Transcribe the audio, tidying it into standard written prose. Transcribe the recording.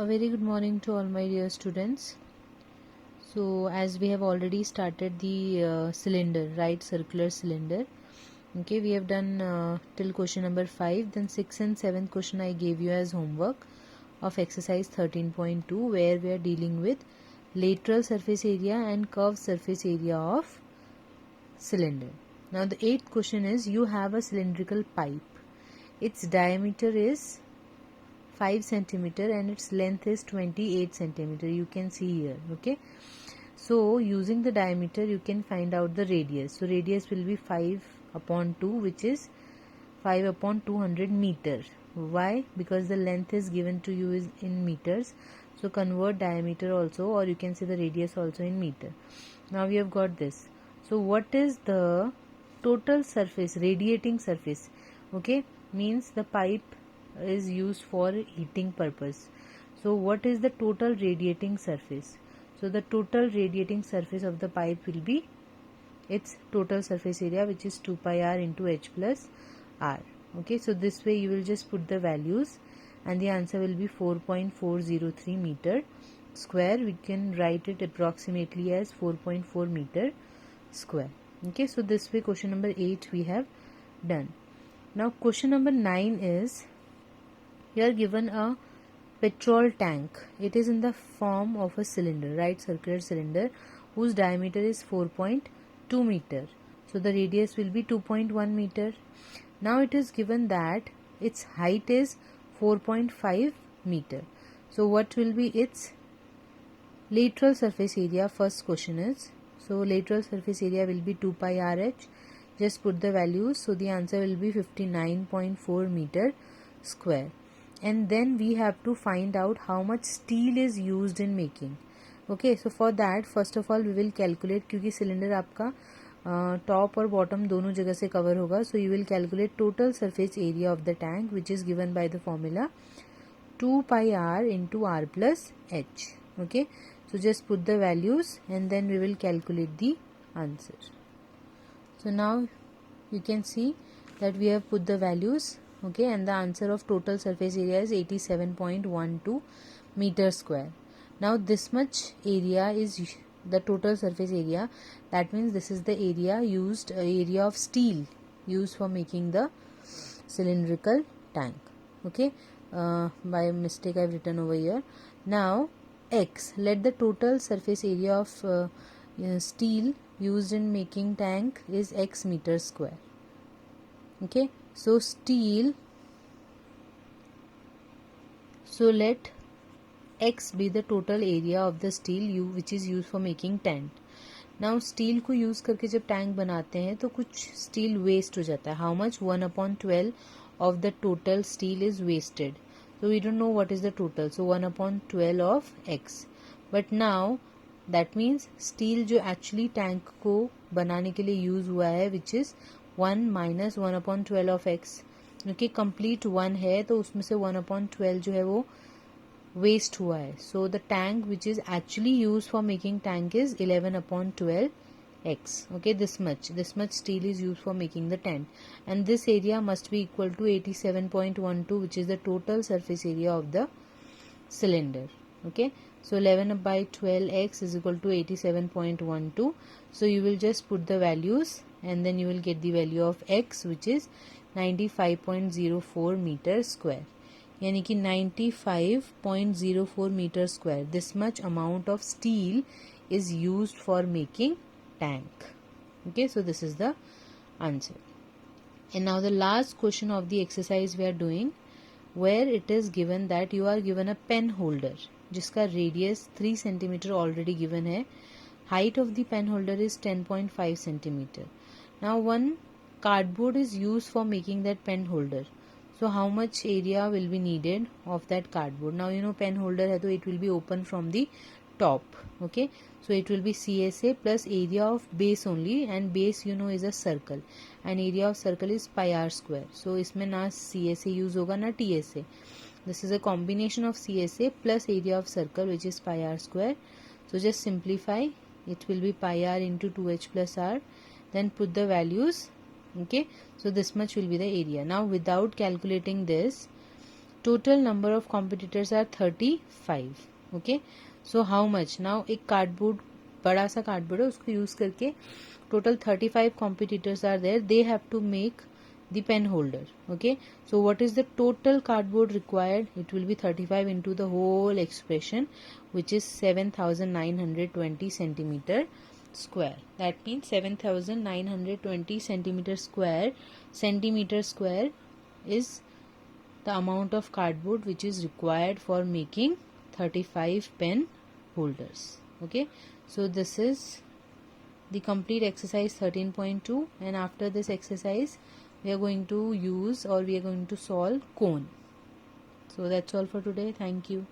A very good morning to all my dear students. So as we have already started the cylinder, right, circular cylinder. Okay, we have done till question number 5. Then 6th and 7th question I gave you as homework of exercise 13.2, where we are dealing with lateral surface area and curved surface area of cylinder. Now the 8th question is, you have a cylindrical pipe. Its diameter is 5 centimeter and its length is 28 centimeter. You can see here. Okay, so using the diameter you can find out the radius. So radius will be 5 upon 2, which is 5 upon 200 meter. Why? Because the length is given to you is in meters, so convert diameter also, or you can say the radius also in meter. Now we have got this. So what is the total surface, radiating surface? Okay, means the pipe is used for heating purpose. So what is the total radiating surface? So the total radiating surface of the pipe will be its total surface area, which is 2 pi r into h plus r. Okay, so this way you will just put the values and the answer will be 4.403 meter square. We can write it approximately as 4.4 meter square. Okay, so this way question number 8 we have done. Now question number 9 is, here given a petrol tank. It is in the form of a cylinder, right, circular cylinder, whose diameter is 4.2 meter. So the radius will be 2.1 meter. Now it is given that its height is 4.5 meter. So what will be its lateral surface area? First question is, so lateral surface area will be 2 pi rh. Just put the values. So the answer will be 59.4 meter square. And then we have to find out how much steel is used in making. Okay, so for that first of all we will calculate, क्योंकि cylinder आपका top और bottom दोनों जगह से cover होगा. So you will calculate total surface area of the tank, which is given by the formula 2 pi r into r plus h. Okay, so just put the values and then we will calculate the answer. So now you can see that we have put the values. Okay, and the answer of total surface area is 87.12 meter square. Now this much area is the total surface area. That means this is the area used, area of steel used for making the cylindrical tank. Okay, by mistake I have written over here. Now x, let the total surface area of steel used in making tank is x meter square. Okay, so steel, so let x be the total area of the steel which is used for making tent. Now steel को use करके जब tank बनाते हैं तो कुछ steel waste हो जाता है. How much? 1/12 of the total steel is wasted. So we don't know what is the total. So 1/12 of x. But now that means steel जो एक्चुअली टैंक को बनाने के लिए यूज़ हुआ है, विच इज़ 1 - 1/12 ऑफ एक्स. क्योंकि complete 1 है तो उसमें से 1/12 जो है वो वेस्ट हुआ है. So the tank which is actually use for making tank is 11/12 x. Okay, this much steel is used for making the tent, and this area must be equal to 87.12, which is the total surface area of the cylinder. Okay, so 11/12 x is equal to 87.12. So you will just put the values and then you will get the value of x, which is 95.04 meter square. यानी कि 95.04 meter square. This much amount of steel is used for making tank. Okay, so this is the answer. And now the last question of the exercise we are doing, where it is given that you are given a pen holder जिसका radius 3 centimeter already given है. Height of the pen holder is 10.5 centimeter. Now one cardboard is used for making that pen holder. So how much area will be needed of that cardboard? Now you know pen holder है तो it will be open from the top. Okay, so it will be CSA plus area of base only, and base you know is a circle and area of circle is pi r square. So इसमें ना CSA use होगा ना TSA. This is a combination of CSA plus area of circle, which is pi r square. So just simplify. It will be pi r into 2h plus r. Then put the values. Okay, so this much will be the area. Now without calculating this, total number of competitors are 35. Okay, so how much? Now एक cardboard, बड़ा सा cardboard है, उसको use करके total 35 competitors are there. They have to make the pen holder. Okay, so what is the total cardboard required? It will be 35 into the whole expression, which is 7920 centimeter square. That means 7920 centimeter square is the amount of cardboard which is required for making 35 pen holders. Okay, so this is the complete exercise 13.2, and after this exercise we are going to use, or we are going to solve cone. So that's all for today. Thank you.